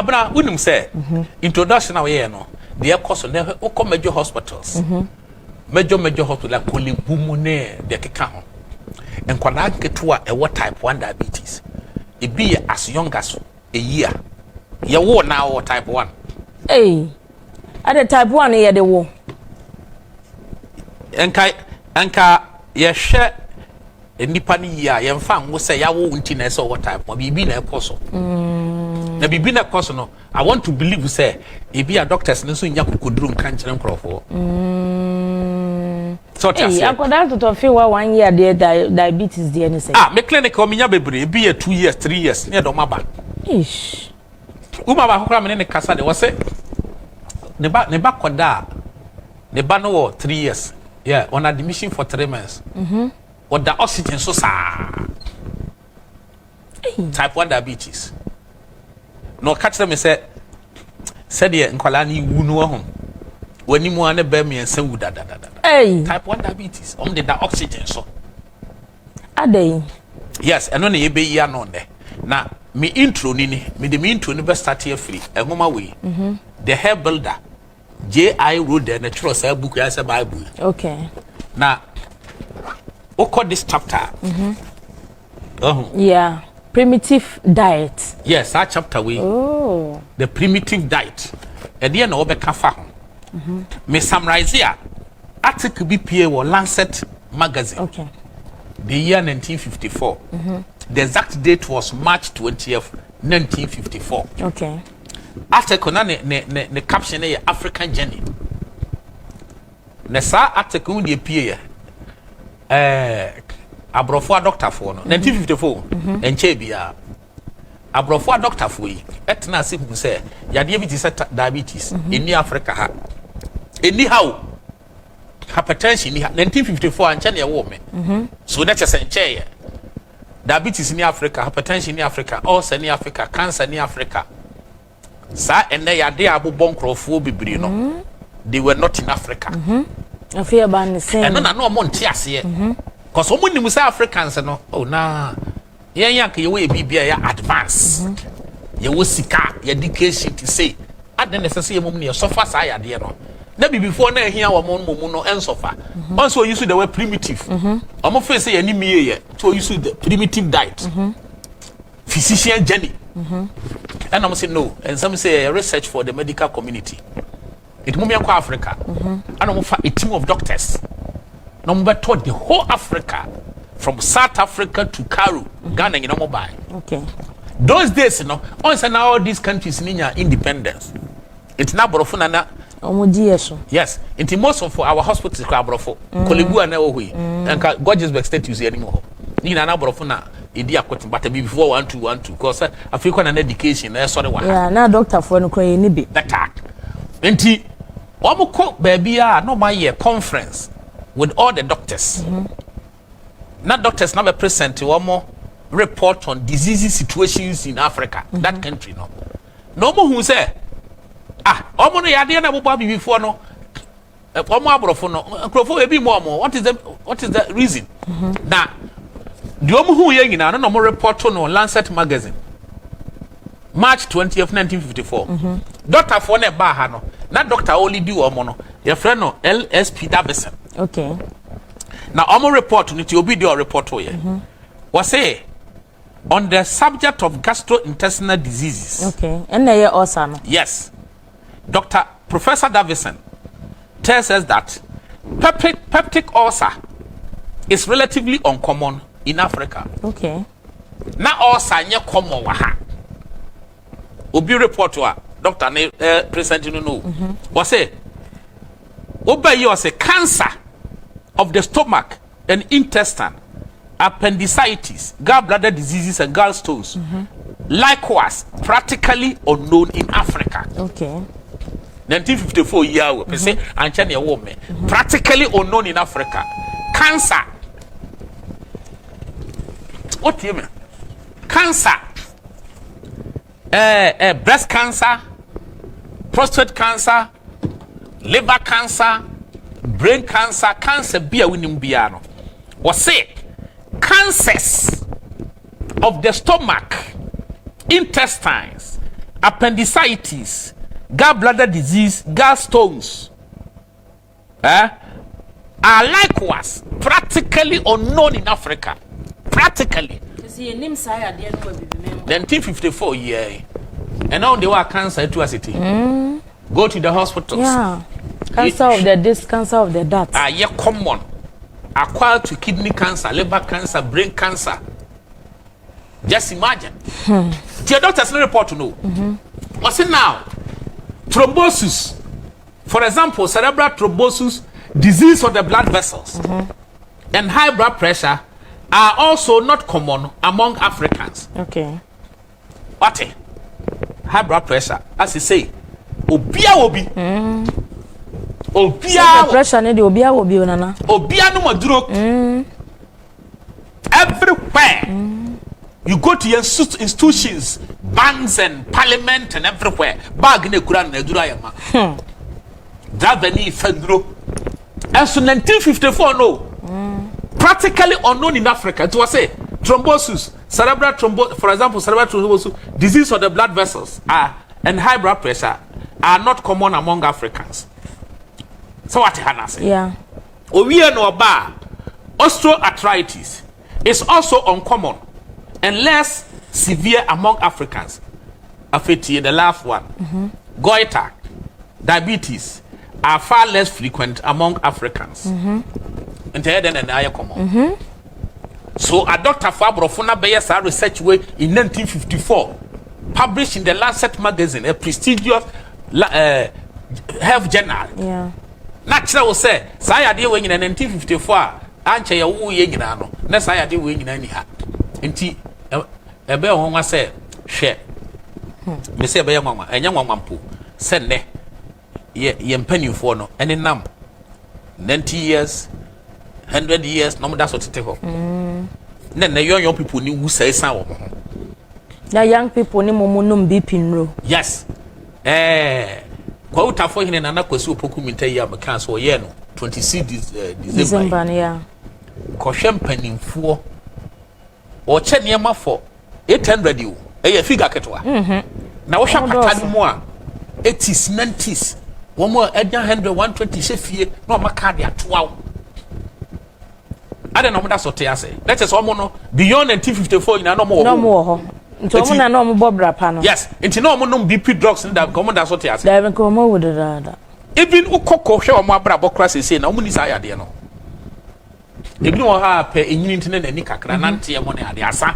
abna unum say introduction away no the course na o major hospitals major hospital like Kolebu ne de keka ho enkwala ketua e what type 1 diabetes e be as young as a year ye wo now type 1 at the type 1 ye de wo enka ye hwe enipa ni ya ye mfa ngo say ya wo nti na say what type mo bibi na ekoso na bibi na ekoso no I want to believe say e be a doctors no so nya kokoduru nka nkere nkrofo so I could to feel 1 year there diabetes there any say me clinic o minya bebre be 2 years 3 years near do maba ish uma ba kokra me ne kasa de wo say ne ba koda ne ba no 3 years yeah on admission for 3 months what the oxygen so sa type 1 diabetes no catch them say said ye nkwala ni wu no ho wani mu ane ba mi ensa wu dada type 1 diabetes the oxygen so adey yes eno na ye be yi anon de na me intro ni me intro ni be start here free engoma we the hair builder J.I. wrote the natural say book ya say Bible okay na oko this chapter yeah primitive diet yes that chapter we the primitive diet e de na obeka fa ho me summarize here article BPA or Lancet magazine okay the year 1954 the exact date was March 20th 1954 okay article na ne caption e African journey na sa article de PA abrofo doctor for no 1954 enche bia abrofo doctor for yi etna se hu se yade bi ti se diabetes in Africa ha anyhow hypertension 1954 anche na wo me so that is enche diabetes in Africa hypertension in Africa ulcer in Africa cancer in Africa sa enne yade abobon krofo bibiri no they were not in Africa afia ban say no na no mo nte ase cause omo nimu say Africans no oh na yen yank ye we bibia ya advance ye wo sika ye education to say aden necessary mum ne suffer sa ya de no na bi before na ehia wo mo no en suffer also use the word primitive omo fe say ye ni mie ye to use the primitive diet physician journey and I'm say no and some say research for the medical community it mum yank Africa and I'm for a team of doctors number taught the whole Africa from South Africa to Cairo, Ghana, you know, mobile. Okay. Those days, you know, once and all these countries in independence. It's not Borofuna. Yes, into most of our hospitals, Borofo, Kolebu and Ohui, and Gorgeousburg State use anymore. You know, Borofuna, Idia Cotton, but before 1 because African and education, that's what I want. Yeah, now doctor for no nibi. That. Enti, Omoko, baby, no my year conference with all the doctors. Not doctors now present to one more report on disease situations in Africa, that country no more who say omo no yade na bobo bi before no omo abrofo no krofo e bi more what is the reason na the omo who ye nyina no more report on Lancet magazine March 20th 1954 doctor for na ba ha no na doctor only do omo no your friend no LSP Davison okay now omo report no ti obi do report o ye was say on the subject of gastrointestinal diseases okay and na ye also no yes Professor Davison tells us that peptic ulcer is relatively uncommon in Africa. Okay. Now ulcer nye common wa ha. Obi report to doctor present no. Was say obey was a cancer of the stomach and intestine, appendicitis, gallbladder diseases and gallstones. Likewise, practically unknown in Africa. Okay. 1954 year we say anchane woman practically unknown in Africa. Cancer. What do you mean? Cancer. Breast cancer, prostate cancer, liver cancer, brain cancer, cancer be a winning piano. Was say cancers of the stomach, intestines, appendicitis, gallbladder disease, gallstones, are likewise practically unknown in Africa. Practically. The 1954 year. And now they were cancer to a city. Go to the hospitals. Yeah. Cancer of the disc, cancer of the duct. Yeah, common. Acquired to kidney cancer, liver cancer, brain cancer. Just imagine. Your doctors no report to know. What's it now? Thrombosis. For example, cerebral thrombosis, disease of the blood vessels, and high blood pressure are also not common among Africans. Okay. What? High blood pressure, as you say, obia obi. Obia pressure ne de obia obi onana. Obia no maduro. Everywhere. You go to your institutions, banks and parliament and everywhere. Bag ne kura na dura yama. Daveni fedro. And so 1954 no. Practically unknown in Africa. It was a thrombosis, cerebral thrombosis, for example, cerebral thrombosis, disease of the blood vessels and high blood pressure are not common among Africans. So what Hannah say? Yeah. Owie no ba, osteoarthritis is also uncommon and less severe among Africans. Affecting the last one. Goiter, diabetes are far less frequent among Africans. And then I common. So a Dr. Fabrofuna Bayes research way in 1954 published in the Lancet magazine, a prestigious health journal. Yeah. Natural will say, Saya de wing in 1954, Anche ya wu ye ginano, na Saya de wing in any hat. Inti a bear one was said, share. Miss Bear Mama, a young woman poo, send ne. Ye penny for no, any num 90 years, 100 years, no, that's what it take. Then the young people knew who say some. The young people ni mumunum beeping ro. Yes. Quota for him and another so pokumite ya mechanics or yeno 26 December. Yeah. Caution penny for or Chenyama for 800 you. A figure ketwa. Now, what shall I more? 80s, 90s. One more 100, 120 sheffier, no macadia 12. I don't know that's what I say. That is almost beyond 1954 in no more. No more. Into no Bob Rapano. Yes, into no BP drugs in that common that's what I say. They haven't come over with the Even Ukoko show my brother Crassi say, no money is I dear no. If you have pay in internet and Nika Grananti money at the Asa.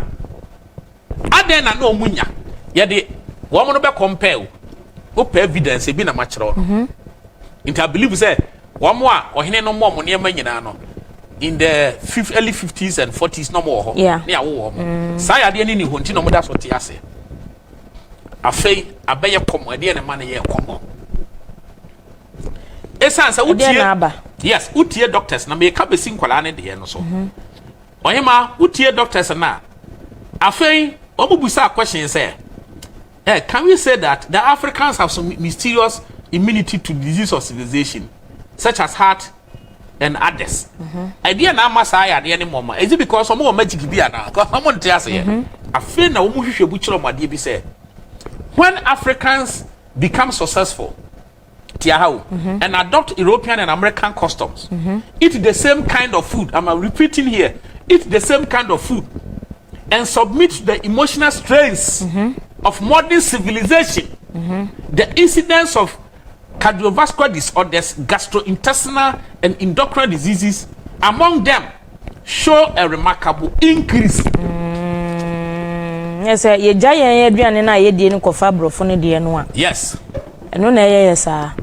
I then no munya. Yet the woman be compel. Up evidence been a match on. Into I believe say one more or he no more money in the early 50s and 40s no more. Yeah. Near warm. Saya de any hunting no that's what I say. A fay a bear come a dear money here come. Essence yes, utie doctors na me ka be sin kwala ne de no so. Oyema utie doctors na. A fay omubusa question say can we say that the Africans have some mysterious immunity to disease or civilization, such as heart and others? Idea na masaya de any moment. Is it because some more magic be na? Because someone tell us here. I feel na omu hwehwe buchiro ma de bi say when Africans become successful and adopt European and American customs, eat the same kind of food. I'm repeating here. Eat the same kind of food and submit to the emotional strains of modern civilization. The incidence of cardiovascular disorders, gastrointestinal and endocrine diseases among them show a remarkable increase. Yes, ye giant aduane na ye die ni kofa brofo ne de no a. Yes. Eno na ye yesa.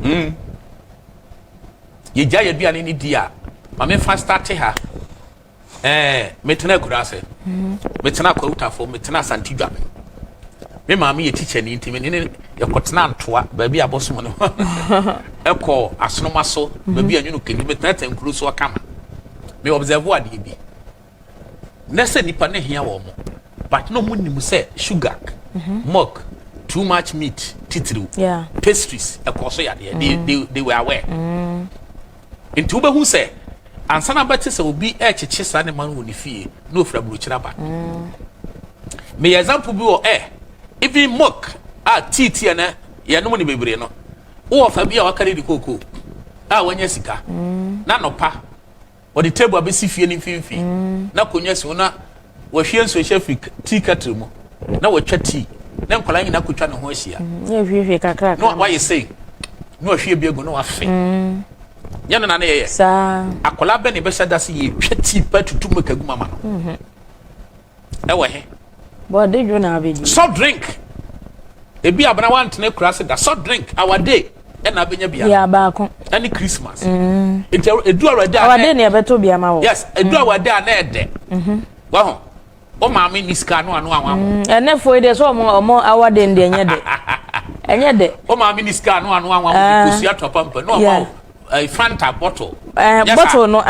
Ye giant aduane ni dia. Ma me fa start ha. Metena kurase. Metena kwutafo, metena santidwa. Me ma me ye teacher ni ntime ne ye kotena ntoa ba bi abosom no. Eko asonoma so ba bi anwunu keni metena tenkuru so kama. Me observe ade bi. Nese nipa ne hia wo mo. But no money say sugar, milk, too much meat, titru, pastries, they were aware. In Tuba who say, and Sana Batis will be a chess animal when you feel no frabruchaba. May example be or even milk titi na ye no ne bebre no wo fa bia wakare di koko wanya sika na nopa wo de table abesi fie ni mfimfi na konya si na wo hwie nso hye tea kettle mu na wo twa tea na nkwala nyina kotwa ne ho ahia ye hwie kakra no why you say no hwie biego no afe yana na ye sa akola be ne be sada se ye twa tea patutu makagu mama no ewe he bo de ju na abedi soft drink ebi abana want na kura se da soft drink our day na abenya bia ya ba ko any Christmas edu already our day na beto bia ma wo yes edu already na ede wa ho o ma me niska no anu anwa ene fo ide so omo our day ndi enye de o ma me niska no anu anwa ko sia topa mpa no ma Fanta bottle bottle no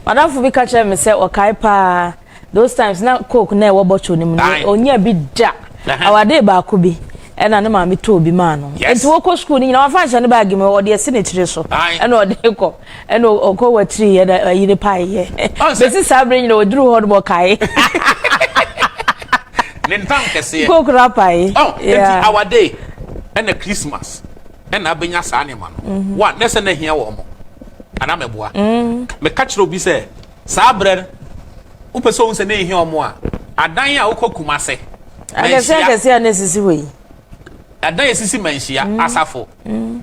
madam fo bi ka che me se o kai pa those times na coke na e wo bottle ni mu onya bi da our day ba ko bi ena ne ma me to bi ma no enti wo ko school ni na wa fa nche ne bag me wo de ese ne tire so ena o de ko ena o ko wa tiri ye da yire pa ye be si sabre ni o duru ho do kai ne ntam kese ko kra pa ye enti our day ena Christmas ena abenya sa ne ma no wa ne se na hia wo mo ana meboa me ka kire obi se sabre wo peso unse ne hia omo a adan a wo kokuma se akese anesisi we adan esisi manhia asafo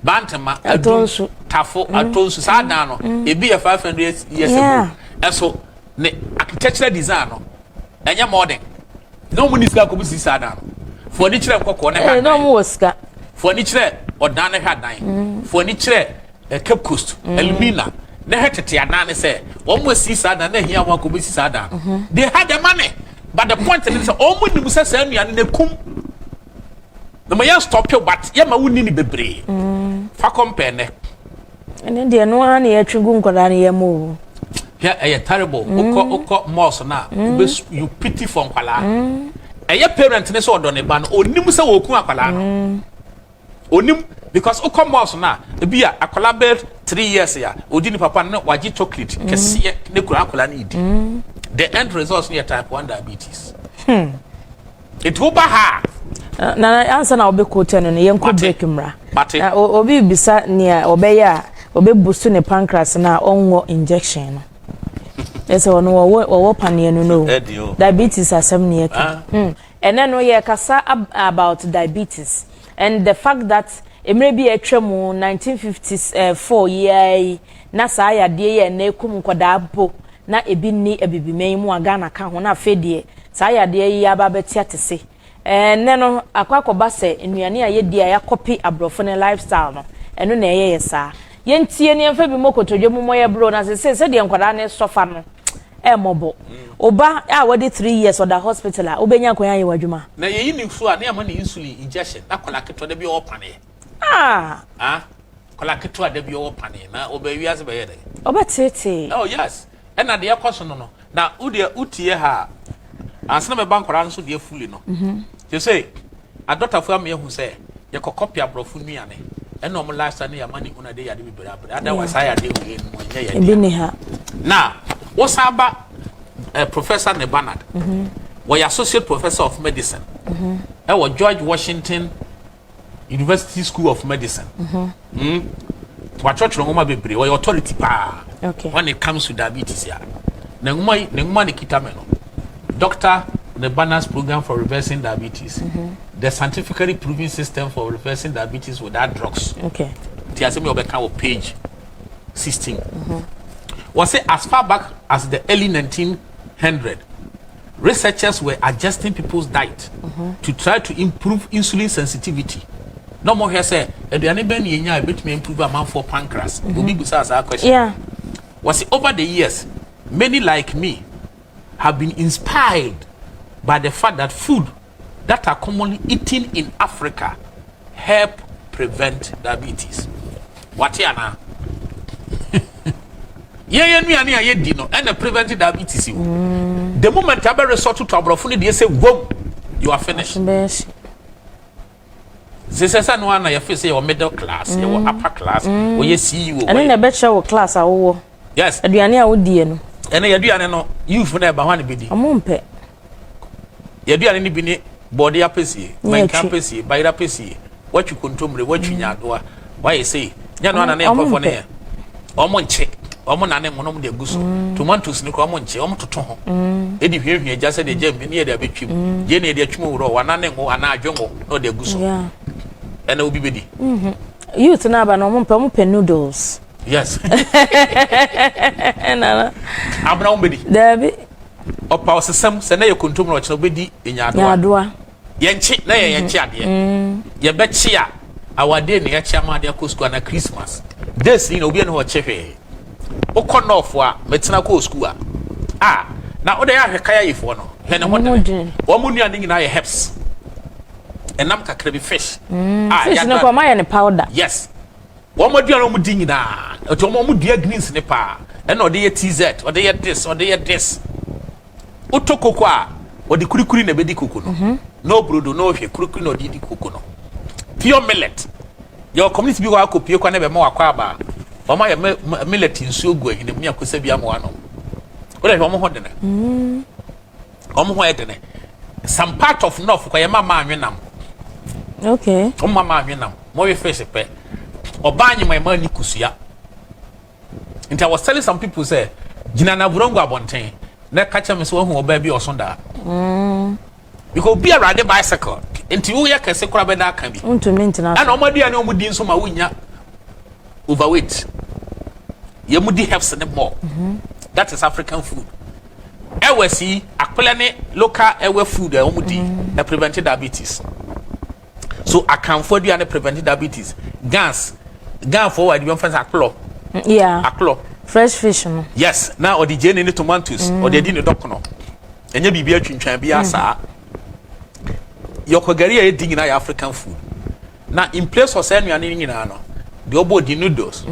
bantama atonsu tafo atonsu sadan no ebi ya 500 years ago eso ne architectural design no enya modern no munisika ko bisi sadan no fo ni kire nkoko na no mu woska fo ni kire odan na hwadan fo ni kire Cape Coast Elmina na hetete adan ne se wo mo si sadan na hia mo ko bisi sadan they had the money but the point is all mo nimu se sa nuane ne kum no ma ya stop you but ya ma wuni ni bebre fa compare ne ene de no ana ya twegu nkoda ne ya mo ya terrible uko mouse na you pity for nkwala ya parent ne so odo ne ba no onim se wo kun akwala no onim because uko mouse na bia akwala be 3 years ya odi ni papa no waji chocolate kese ne kura akwala na idi the end result is type 1 diabetes it will be hard na answer na obe quote no ye nko break mra na obi bisa nia obe ya obe boost ne pancreas na onwo injection no ese wono wo pane no diabetes asem ne yake and then we kasa about diabetes and the fact that emre bi atwam 1954 year na sa ya de ye na ekum nkoda bo na ebi ni ebibimen mu aga na ka ho na afedie sa ya de yi aba beti atese ne no akwakoba se nnuane a yedi a yakopi abrofo ne lifestyle no eno na eye yesa yentie ne mfa bi mokotodwe mu moye bro na se de nkwada ne sofa no mobo oba a wadi 3 years or the hospital a obenya kwanya ye wadwuma na ye ni fu a na ya ma ni insulin injection na kola keto de bi o pane kola keto de bi o pane na obawi ase be ye de obatete oh yes ena de yakoso no na utie ha ansana me bankwara nso de afuli no you say a doctor fu am ye hu say ye kokopia abrofo nuane ena o mo last na ya mani una de ya de bibere abere ada wa say ya de we no nye ya bi ni ha na Osaba Professor Nebanad was associate professor of medicine at George Washington University School of Medicine. What church Roma be or authority pa when it comes to diabetes ya. Nenguma nikitameno. Dr. Nebanad's program for reversing diabetes. The scientifically proven system for reversing diabetes without drugs. Okay. Tiasemi obeka page 16. Was it as far back as the early 1900s, researchers were adjusting people's diet to try to improve insulin sensitivity. No more here say, "Eduane ben yenya bit me improve amount for pancreas." Obi busa as a question. Yeah. Was it over the years, many like me have been inspired by the fact that food that are commonly eaten in Africa help prevent diabetes. What here now? Yeah, nuane aye di no and prevent diabetes. The moment I resort to abrofo they say, "Whoa, you are finished." This no one you feel say your middle class, your upper class, or you CEO. And na better wo class awo. Yes. Aduane a wo die no. And aduane no you for na ba hwan be di. Amompe. Aduane ni bi ni body apesi man campesi by rapesi what you control what you nyadwa why you say nya no na na for ne omo nche omo na ne monom de guso tomatoes ni ko omo nche omo toto ho e di hwehwe ja se de jam ni e de abetwim je ne de atwum wuro wa na ne ngo ana adwengo no de guso ena obi bedi youth na ba no omo pe noodles yes na abra omo bedi dabi opa osesam se na ye kontom no chino bedi enyadoa yenchi na ye yenchi ade ye bechi a awade ne ye chiama ade akosku na Christmas this you know obi no chefe okono ofo a metina ko school a na ode ya hweka ya yefo no he ne hodene wo mu nua ne nyina ye herbs enam kakra bi fish fish no kwa ma ne powder yes wo mo dua no mu di nyina to mo dua greens ne pa e na ode ye tz ode ye this utokoko a ode kurikuri na bedi koko no no brodo no hwe kurikuri na ode di koko no pure millet your community bi wa kopie kwa na be ma wakwa aba Mama ya millet nsuo gu ahine mu yakosa bia mo ano. Wo dey omo ho de ne. Omo ho de ne. Some part of north kwa ya mama anwenam. Okay. Omo mama anwenam. Mo we fish pe. Obanyi my man ni kusua. Nti I was telling some people say gina na burongo abonten. Na kacha me so hu oba bi osonda. Because be a ride bicycle. Nti wo ya kese kura be da kan bi. Untumi ntina. Na omo dia na omo di nso ma wunya overweight. Yemudi helps in more. That is African food. Ewe si akwela ne local ewe food omudi e prevent diabetes. So I can for you and prevent diabetes. Gas forward you find aklo. Yeah. Aklo. Fresh fish no. Yes. Now or the jene ni tomatoes or the din dok no. Enye bibia twintwan bia saa. Yokogari e din na African food. Now in place of say nuane nyina no. The obo di noodles.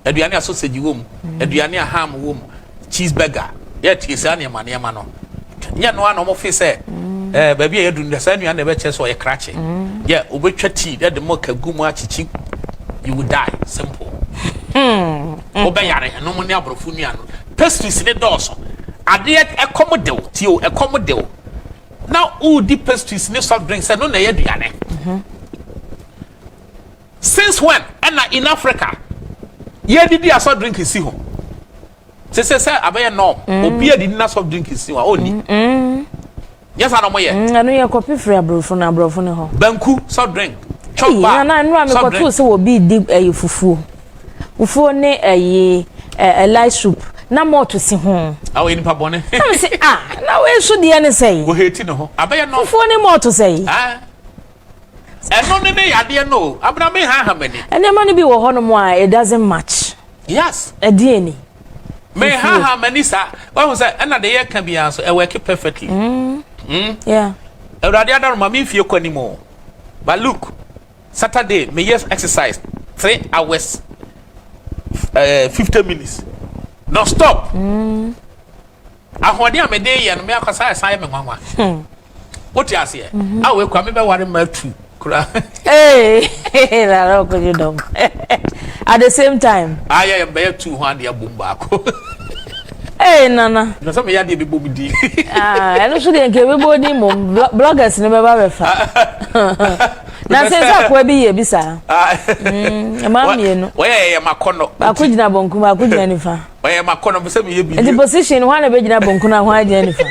Aduane a sausage wom, aduane a ham wom, cheeseburger. Yet is an yama no. Nya no an omo say baby e dun say nuane be che so ye krache. Yeah, obetwa tea that the milk agumu achichi you will die simple. Obeyare no mo ne abrofu nuano. Pastries ne dose. Ade accommodate tio accommodate. Now all the pastries ne soft drinks no na ye aduane. Since when? And in Africa, ye did a soft drink is home. Say, I no. Obia did not soft drink is only. Yes, I know my. I know your copy free abroad no. Banku soft drink. Chop and I know I'm a copy so will be deep a fufu. Ufu ne a light soup. No more to see home. I will in Pabone. I say, now where should the end say? Go hate no. I bet no for any more to say. And no, I didn't know. Abraham, how many? And the money be why it doesn't match. Yes, a DNA. May how many, sir? What was that? Another year can be answered. I work it perfectly. Yeah. I don't know if you anymore. But look, Saturday, may yes exercise 3 hours, 50 minutes. No stop. I want you a day and me a Simon. What you say? I will come over one more too. Hey, you know. At the same time, I am bare 200 boom back. Hey, Nana. No, some yadi be booby. I don't should give everybody bloggers never refer. Now says that will be a bisa. Mammy, where am I corner? I couldn't have Bonkuma, I couldn't anything. Where am I corner? The position one of Benjamin Bonkuna, why Jennifer?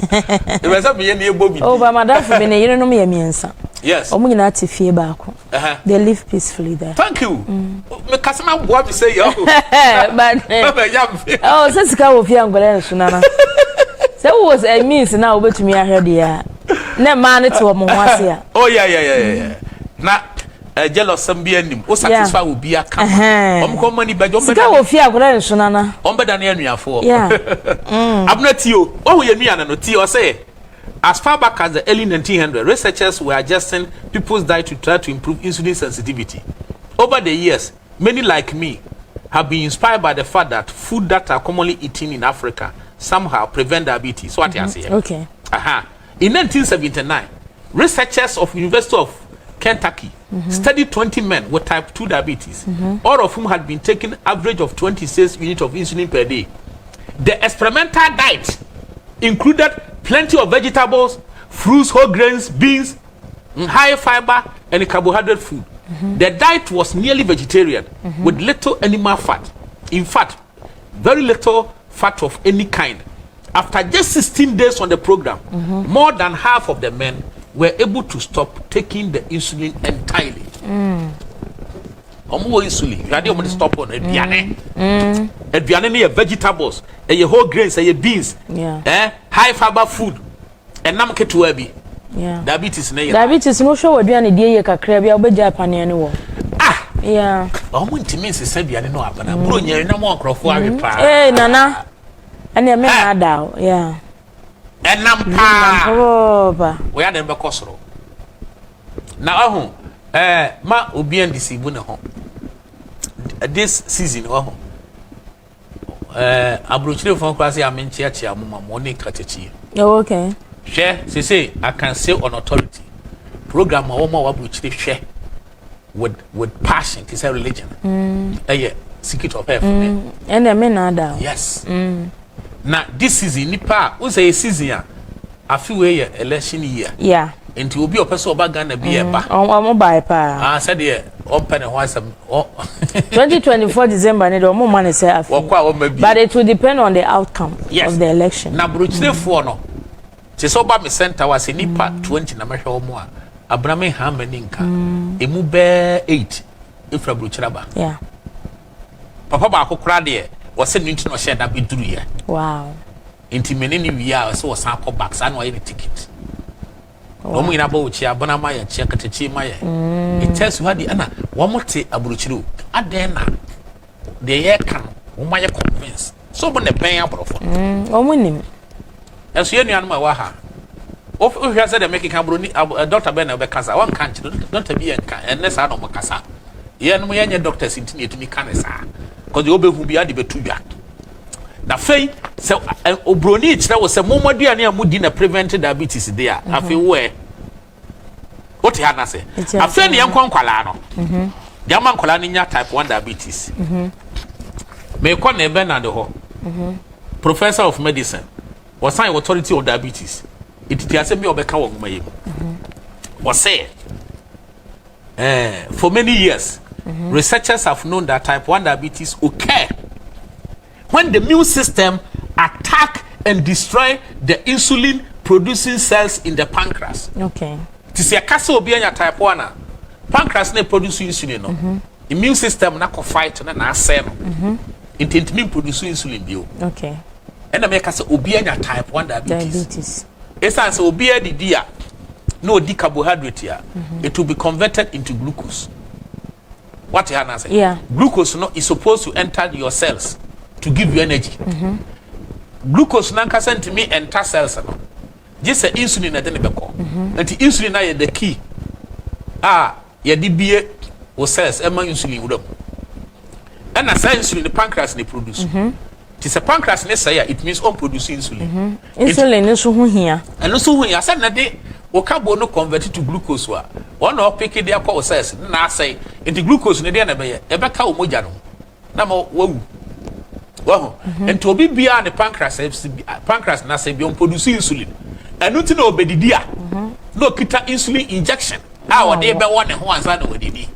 It was up near Bobby. Oh, but Madame for me, you don't know me a meansa. Yes. I'm going to fear back. They live peacefully there. Thank you. Because I'm going to say, but oh, since go with young Sunana. So was a means now over to me. I heard ya. Ne man it to Moasia. Oh, yeah. Now, jealous some be any. Oh, satisfied will be a come. Money by John Go with young Sunana. On better than you for. Yeah. I'm not you. Oh, you mean, and Tio say. As far back as the early 1900s, researchers were adjusting people's diet to try to improve insulin sensitivity. Over the years, many like me have been inspired by the fact that food that are commonly eaten in Africa somehow prevent diabetes. What you say? Okay. In 1979, researchers of University of Kentucky studied 20 men with type 2 diabetes, all of whom had been taking average of 26 units of insulin per day. The experimental diet included plenty of vegetables, fruits, whole grains, beans, high fiber, and carbohydrate food. The diet was nearly vegetarian with little animal fat. In fact, very little fat of any kind. After just 16 days on the program, more than half of the men were able to stop taking the insulin entirely. Insulin, you had to stop on Ediane. Ediane, vegetables, whole grains, beans, high fiber food, and Namke to Ebi. Diabetes, diabetes, no show what you are dear Kakrebia, but Japan anymore. Yeah. To me, said, I know, but I'm going no more crofari. Eh, Nana. And your man are yeah. And Nampa. We are the Bacosro. Now, ma Obian Disibu home. This season, Abruchil from Quasi, I'm in church, I'm morning catechi. Oh, okay. Share, say, I can say on authority. Program more Abruchil share with passion, it's a religion. Yeah, secret of heaven. And the men are down. Yes. Now, this season, Nipa, who's a season, I feel a election year. Yeah. And to be a person about Ghana be a bar. Oh, by pa. I said, yeah, open and once 2024 December, need more money, sir. But it will depend on the outcome of the election. Now, Bruce, for no. Chisoba me center was in Nipa 20 Namasha more. Abraham Hameninka. Emube 8. If a Bruchraba. Yeah. Papa Bako Crade was sending to no share that be 3 years. Wow. Intimate we are so sample backs and any ticket. Omu ina bo chia bona maya chia katechi maya. It tells you how the ana one more te abruchiru. Adena the year can umaya convince. So when the pen abrofo. Omu nim. As you know ma wa ha. Of you said the making cabroni Dr. Ben Obekasa one can't don't be unless I don't makasa. Ye no ye doctors intini to me kanesa. Cause the obe hu bia de betuja. Na fei se obroni kire wo se momoduane amudi na prevent diabetes there afi we what he had na say afi ne yankwala no dia man kwala nya type 1 diabetes me ko na ebe na de ho professor of medicine was sign authority of diabetes it ti ase me obeka wo maye was say for many years researchers have known that type 1 diabetes occur when the immune system attack and destroy the insulin producing cells in the pancreas. Okay. To see a castle obi anya type 1 pancreas na produce insulin no. Immune system na ko fight na asem no. Intentimi produce insulin bio. Okay. And na make say obi anya type 1 diabetes. Esa say obi e di a no di carbohydrate ya. It will be converted into glucose. What you have say? Yeah. Glucose no is supposed to enter your cells to give you energy. Glucose nanka sent to me enter cells no. Just a insulin na den beko. And the insulin na the key. Ye di bie o cells e man insulin wudam. And na insulin the pancreas ne produce. It's a pancreas ne say it means on produce insulin. Insulin no so hu hia. And no so hu hia said na de o carbo no convert to glucose wa. One o pick dey akọ cells na say into glucose ne dey na be ye. E be ka o moja no. Na ma wawu. Wow. And to be beyond the pancreas na say be produce insulin. And nothing no bedidia. No kita insulin injection. Our dey be one ho ansa na odidi.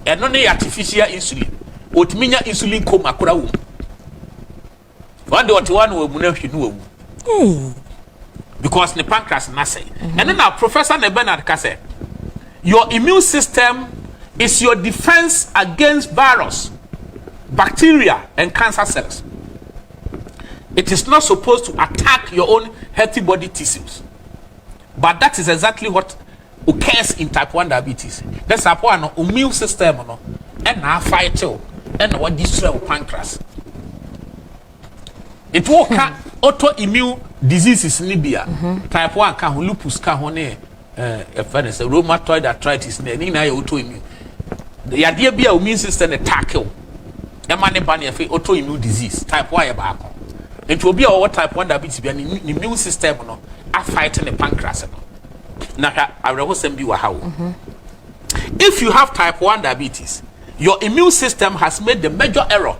And no na artificial insulin. Otiminya insulin coma kura wo. One day one we mu na hwe no wu. Because the pancreas na say. And then our professor Bernard ka say your immune system is your defense against virus, bacteria and cancer cells. It is not supposed to attack your own healthy body tissues. But that is exactly what occurs in type 1 diabetes. That's type 1 immune system no and na fight you and what destroy pancreas. It will can autoimmune diseases in Libya. Type 1 can lupus can hone rheumatoid arthritis ni na autoimmune. The idea be immune system attack you. Emane ban ye autoimmune disease type 1 ba ko. It will be our type 1 diabetes be an immune system no a fighting the pancreas no. Na awrehosem bi wa hawo. If you have type 1 diabetes, your immune system has made the major error.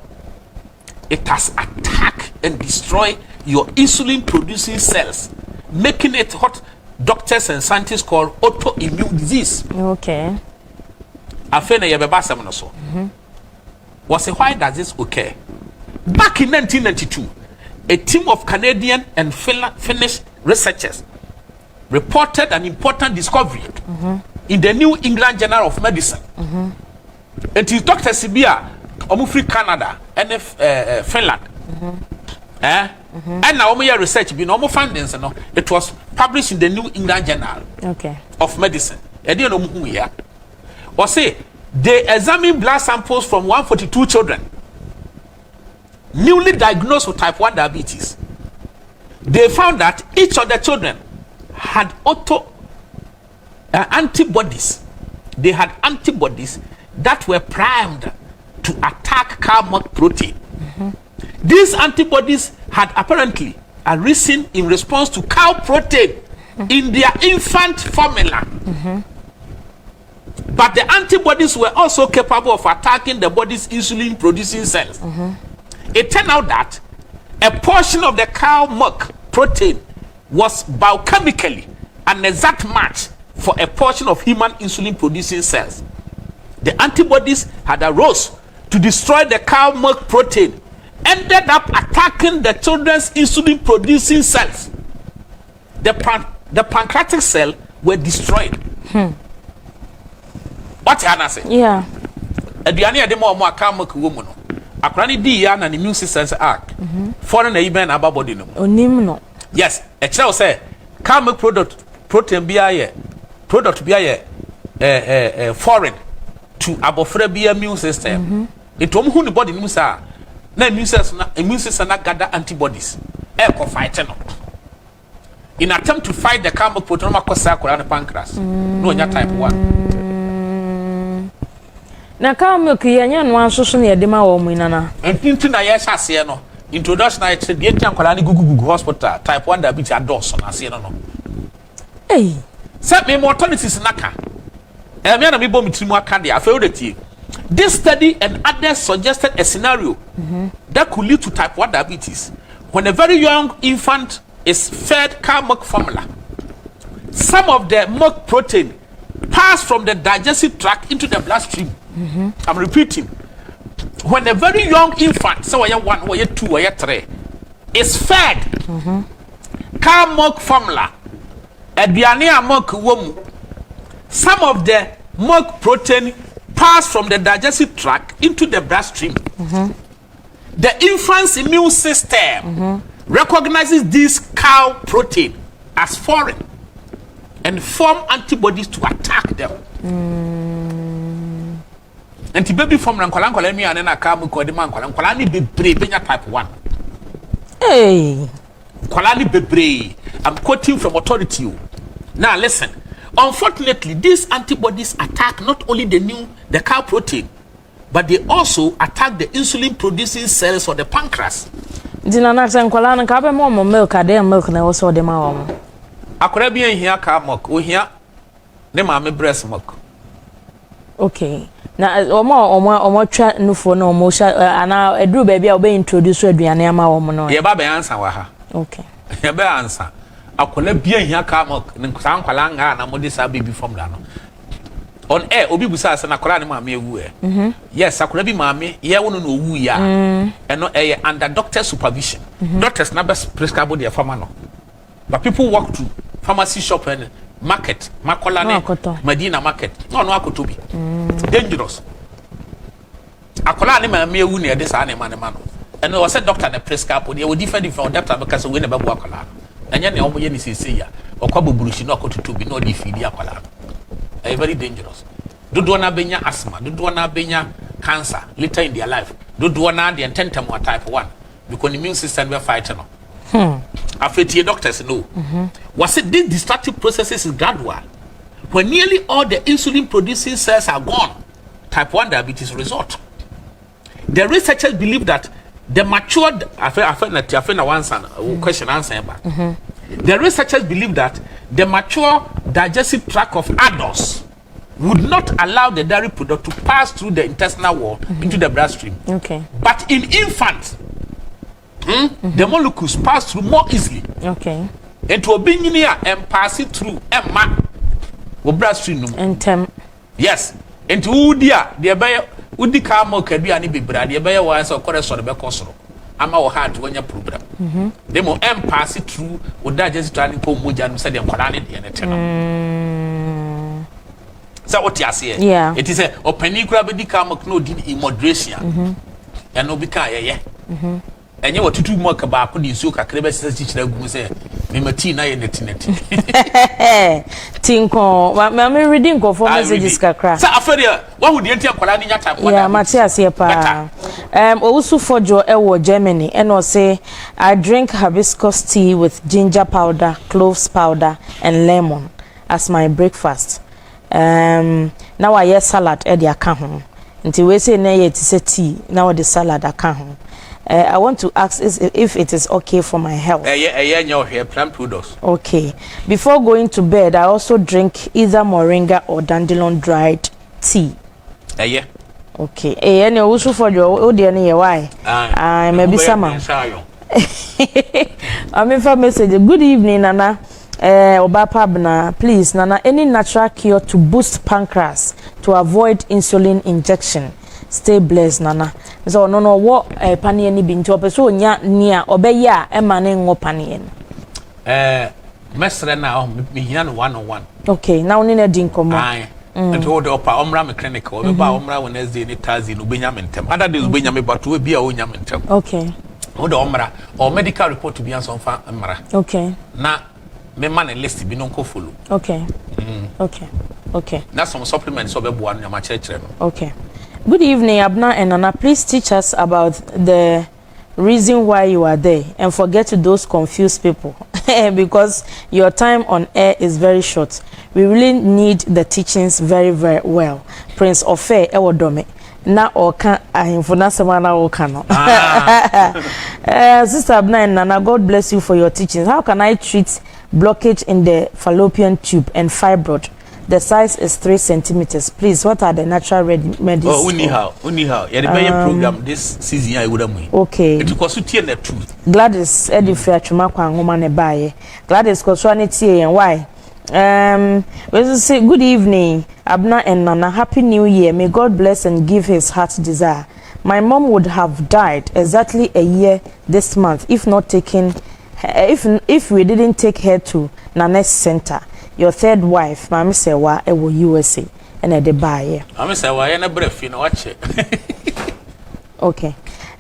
It has attacked and destroyed your insulin producing cells, making it what doctors and scientists call autoimmune disease. Okay. Afena yebeba semno so. Was why does this occur? Back in 1992, a team of Canadian and Finnish researchers reported an important discovery in the New England Journal of Medicine. It is Dr. Sibia, Omufri Canada, and Finland. And now my research been almost findings. It was published in the New England Journal of Medicine. And you know who we are. Or say they examined blood samples from 142 children newly diagnosed with type 1 diabetes. They found that each of the children had antibodies. They had antibodies that were primed to attack cow milk protein. These antibodies had apparently arisen in response to cow protein in their infant formula. But the antibodies were also capable of attacking the body's insulin producing cells. It turned out that a portion of the cow milk protein was biochemically an exact match for a portion of human insulin producing cells. The antibodies had arose to destroy the cow milk protein, ended up attacking the children's insulin producing cells. The pancreatic cell were destroyed. What Hannah say? Yeah. Aduane ade mo cow milk wo mu no. Akrani di ya na the immune system arc. Foreign na iben aba body no. Onim no. Yes, e kire say cow milk protein bia product bia foreign to abofra bia immune system. It won hu the body nim sa na immune system na gather antibodies. Ko fight no. In attempt to fight the cow milk protein ma kosa akora na pancreas. No nya type 1. Na cow milk yenya no ansoso na yedema wo mu nana. Entinti na ye hyase no. Introduction I said the ankwala ni gugu hospital type 1 diabetes adults na ase no. Hey. Set me mortalities naka. Me na me bom trimu aka de afeodeti. This study and others suggested a scenario that could lead to type 1 diabetes when a very young infant is fed cow milk formula. Some of the milk protein pass from the digestive tract into the bloodstream. I'm repeating. When a very young infant, so year 1, or year 2, or year 3, is fed cow milk formula, aduane milk womu, some of the milk protein pass from the digestive tract into the bloodstream. The infant's immune system recognizes this cow protein as foreign and form antibodies to attack them. And the baby from Rankolan me and Nakamu Kodiman Kolani be type 1. Hey, Kolani bebre. I'm quoting from authority. Now listen. Unfortunately, these antibodies attack not only the cow protein, but they also attack the insulin producing cells of the pancreas. Dina na Kolana ka be mo milk ade milk na wo so de ma wo. Akora bi ehia cow milk, ohia ne ma me breast milk. Okay. Na omo twa nufo na omo sha ana eduru ba bia obe introduce aduane ama wo mo no. Ye ba be answer wa ha. Okay. Ye be answer. Akola bi ehia cow milk ne san kwala nga na modi sa baby formula no. On air obi busa asa na kwala ne ma me ewu e. Yes, akola bi ma me ye wono no owu ya. Eno under doctor supervision. Doctors na best prescribe the pharma no. But people walk to pharmacy shop and market, Makola Medina market. No akoto bi. Dangerous. Akola ne ma me ewu ne this animal man. And was a doctor na prescribe they were different from doctor because we never go akola. Anya ne omo ye ni sese ya. Okwa burushi no akoto bi no di feed akola. Very dangerous. Dodo na benya asthma, dodo na benya cancer later in their life. Dodo na the intentum type 1 because the immune system we fighting no. After doctors know. Was it these destructive processes is gradual? When nearly all the insulin producing cells are gone, type 1 diabetes result. The researchers believe that the matured the researchers believe that the mature digestive tract of adults would not allow the dairy product to pass through the intestinal wall into the bloodstream. Okay. But in infants, the molecules pass through more easily. Okay. And to be in here and pass it through Emma will blast through and yes. And to Udia, the Abaya Udi Kamo can be any bibra, the Abaya was or correspond to the Becosro. I'm our heart when your program. They will pass it through would that just trying to pull Mujan said them Korani and a tenor. So what you say? Yeah. It is a opening grab the Kamo no in moderation. And no becaya, and you were to do more about the Suka Crebes teacher who say, Mimatina in the Tinet. Tinko, Mammy reading go for messages. Safaria, what would you tell Korani? Yeah, Matthias here, pa. Also for Joe Ewo Germany, and will say, I drink hibiscus tea with ginger powder, cloves powder, and lemon as my breakfast. Now I hear salad at the account. Until we say, nay, it is a tea, now the salad account. I want to ask if it is okay for my health. Plant products. Okay. Before going to bed, I also drink either moringa or dandelion dried tea. Yeah. Okay. Any also for your audience, why? Maybe some. I'm for message. Good evening, Nana. Obapabna, please, Nana. Any natural cure to boost pancreas to avoid insulin injection? Stay blessed, Nana. So no what pani any bin to so nya nia obeya e mane ngo pani en. Mesre na me hia no 1-on-1. Okay, now ni na din komo. Ai. And hold up omra me clinic o be ba omra Wednesday ni Thursday no benya mentem. Other days benya me but we bia o nya mentem. Okay. Hold omra or medical report to be an sonfa mra. Okay. Na me man list bi no ko follow. Okay. Okay. Okay. Na some supplements so be boa no ma chire no. Okay. Good evening, Abna and Nana. Please teach us about the reason why you are there and forget those confused people because your time on air is very short. We really need the teachings very, very well. Prince Ofe Ewodome. Na oka ahimfuna semana oka no. Sister Abna and Nana, God bless you for your teachings. How can I treat blockage in the fallopian tube and fibroid? The size is 3 centimeters. Please, what are the natural remedies? Oh, we how. Yeah, the program this season I would have. Okay. It was to tell the truth. Gladys, Eddie Fairchuma woman a buy. Gladys Koswanity and why? We say good evening, Abna and Nana. Happy New Year. May God bless and give his heart's desire. My mom would have died exactly a year this month if not taken. If we didn't take her to Nana's center. Your third wife, Mama Sewa, ewo USA, and at the buyer. Mama Sewa, and a breath, you know, watch it. Okay.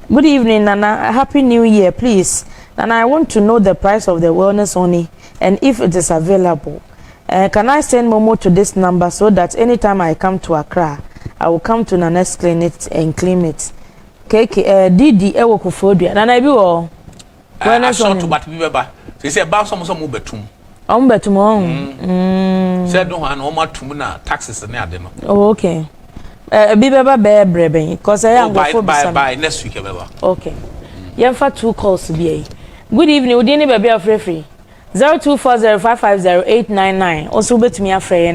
Good evening, Nana. Happy New Year, please. Nana, I want to know the price of the wellness honey and if it is available. Can I send Momo to this number so that anytime I come to Accra, I will come to Nana's clinic and claim it? KK, Didi, ewo kufodia. Nana, you all. I saw to what we were. They say about some betum. Tomorrow. Said no one or tumuna taxes and add. Oh, okay. Bibeba bear brebe, because I am by next week. Okay. You have 2 calls to be. Good evening, Udini baby of free. 0240550899. Also bet me a free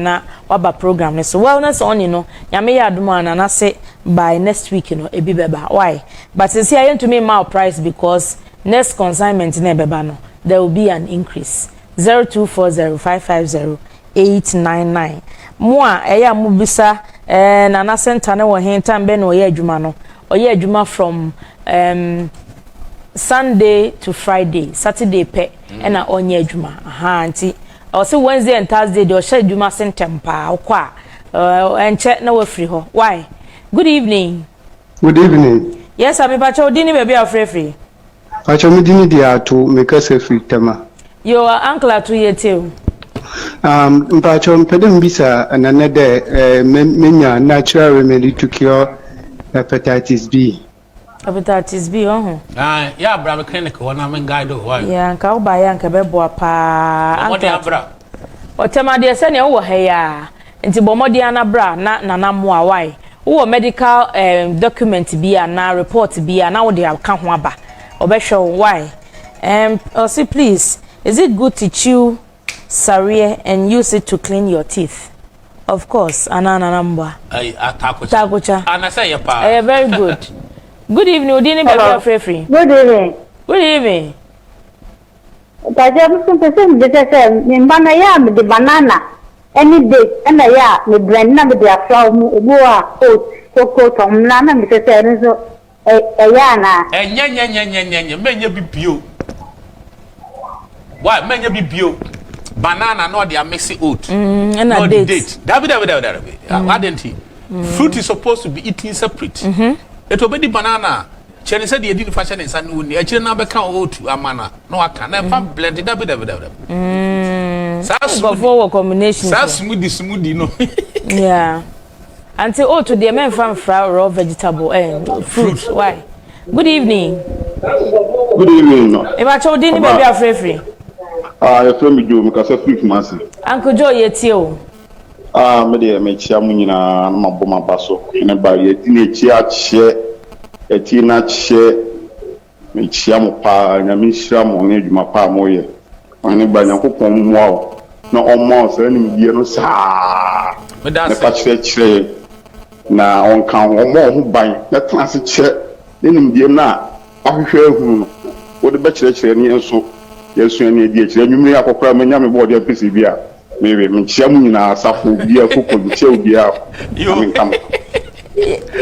waba program. So wellness on you know. Yame adumana and I say by next week, you know, a bibeba. Why? But since I am to me my price because next consignment in Ebebano, there will be an increase. 0240550899. Moi eya mubisa Nana center na wo hentan be no ye adwuma no. Oye adwuma from Sunday to Friday, Saturday pe na onye adwuma. Aha anti o se Wednesday and Thursday de o sha adwuma center mpa okwa enche na we free ho. Why? Good evening. Good evening. Yes, I'm Pacho Odini baby free. Pacho Midini dia to make us free tema. Your uncle at 2 years too. Pacho Pedem Bisa and another menya natural remedy to cure hepatitis B. Hepatitis B, oh. Yeah, brother clinic, one I'm in guide. Why? Yeah, cow by Uncle Bebo pa. What abra? What tema dear send over here. Into Bomodiana bra, not Nanamwa. Why? Oh, medical document be a now report be a now they have come waba. Obesho, why? Also, please. Is it good to chew saria and use it to clean your teeth? Of course, Anana number. Takucha. And I say, very good. Good evening, Udini baby free. Good evening. Good evening. Kaja person de say me bana ya me de banana any day and ya me blend na me de afra mu a cocoa tom na me say so ya na enya menya bibio why menya bibio banana no dey mix oat and a date dabi identity fruit is supposed to be eaten separate it will be the banana Cheney said, "You didn't fashion in San Uni. I didn't have a cow to Amana. No, I can't. I'm blended up with them. Before combination. That's smoothie, no. Yeah. Until oh, to the men from raw vegetable and fruit. Why? Good evening. Good evening. If I told you, maybe I'm free. Your friend Joe, because I speak massive. Uncle Joe, yet you. Media make Chamuna, Maboma Basso, in a barrier, share. Etina che me chiamo pa na mi chiamo ne djuma pa moye ani ba nyakopon mo na omo so ni bie no sa me pa chire na on kan omo ho ban na class che ni bie na ahwehwe hu wo de ba chire ni enso yesu ni die chire nwumre akokora me nya me bo de pese bia me chiamo nyina asafo bia kokko che bia mi kam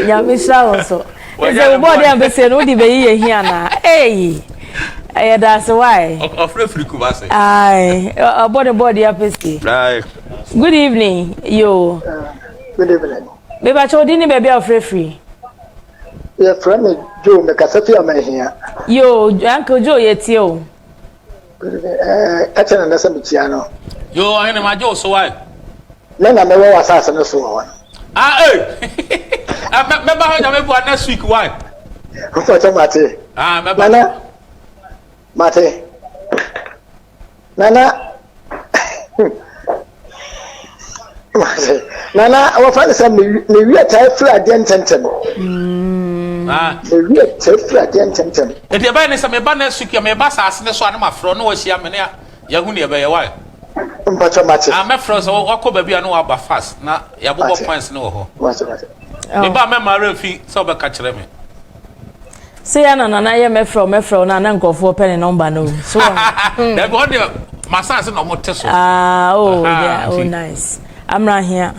ya mi sa so the body am say no di be here na hey that's why free kubase ai body am say right good evening yo good evening baby chodini baby free your friend Joe me kasafi am here yo uncle Joe yeti o achana na samitia no yo ene ma Joe so why na me wa asase no so won Remember how you next week? Why? Mate. Nana. Mate. Nana. Mate. Nana, our father said, me we are tired for a dent tentem. We are tired for a dent tentem. If you buy some next week, you may pass as the one of my friend, no, she am near Yahuni by a while. I'm a friend, so I'll call baby. I know about fast. Now, you have points no. Eba me mare fi so be ka kire me. Say na ye me from na nkofo pen number no. So that go dey massage no mo teso. Yeah, oh nice. Amra here.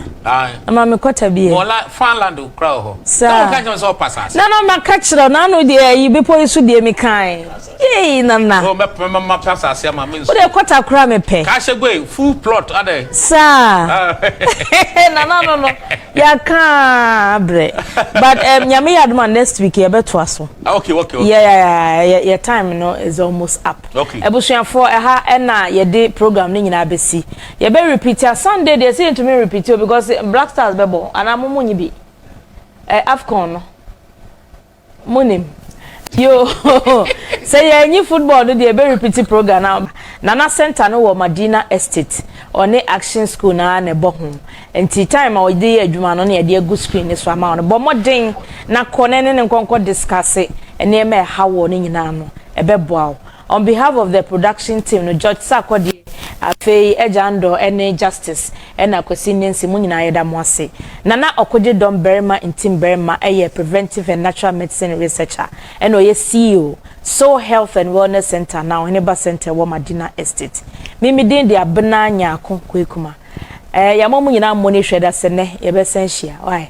Ama me kwata bi e. Mola Finland crowd ho. So ka jam so passas. Na no ma ka kire na no dey yi be police dey me kan. Eh na. Oh me passas ya ma me. O dey kwata kra me pe. Ka shegwe full plot ade. Sir. No. Ya ka bre. But nyame yadma next week ye beto aso. Okay. Yeah. Your time no is almost up. Okay. Ebusuafo eha na ye de program ni nyina besi. Ye be repeat Sunday they say to me repeat because Black Stars bebo ana momunyi bi. Afcon no. Monim. Yo. Say any football no dey be repeat program now. Nana Center no wo Madina Estate. One action school na bo ho. Enti time we dey adwuma no na ye dey go screen so ama no. Bo modern na kone ne nkonko discuss ene me hawo no nyina no. Ebeboa. On behalf of the production team no George Sakodi afei ejando ene justice ena kwesi nensi mu nyina yeda mo ase. Nana Oheneba Ntim Barimah eye preventive and natural medicine researcher eno ye CEO So Health and Wellness Center now Oheneba Center wo Madina Estate. Mimi din dia bena nya akon kwekuma. Ya momu nyina mo ni hweda se ne ye be sen hia. Why?